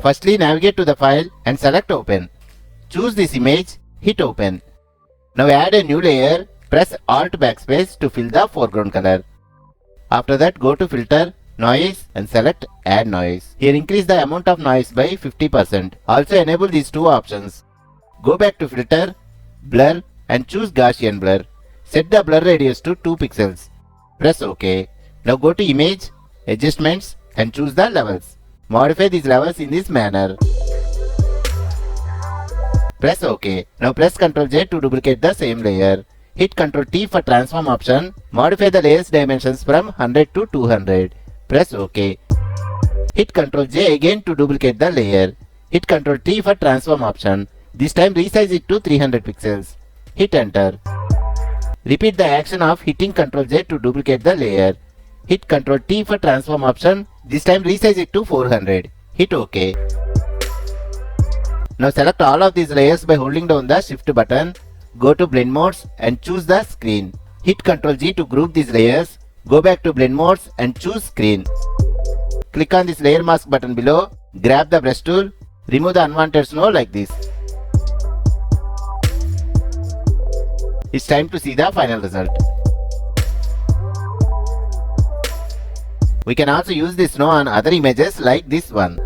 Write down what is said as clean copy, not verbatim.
Firstly, navigate to the file and select Open. Choose this image, hit Open. Now add a new layer, press Alt Backspace to fill the foreground color. After that, go to Filter, Noise and select Add Noise. Here increase the amount of noise by 50%. Also enable these two options. Go back to Filter, Blur and choose Gaussian Blur. Set the blur radius to 2 pixels. Press OK. Now go to Image, Adjustments and choose the levels. Modify these levels in this manner. Press OK. Now press Ctrl J to duplicate the same layer. Hit Ctrl T for transform option. Modify the layer's dimensions from 100 to 200. Press OK. Hit Ctrl J again to duplicate the layer. Hit Ctrl T for transform option. This time resize it to 300 pixels. Hit Enter. Repeat the action of hitting Ctrl J to duplicate the layer. Hit Ctrl T for transform option. This time resize it to 400. Hit OK. Now select all of these layers by holding down the Shift button. Go to Blend Modes and choose the Screen. Hit Ctrl G to group these layers. Go back to Blend Modes and choose Screen. Click on this Layer Mask button below. Grab the brush tool. Remove the unwanted snow like this. It's time to see the final result. We can also use this snow on other images like this one.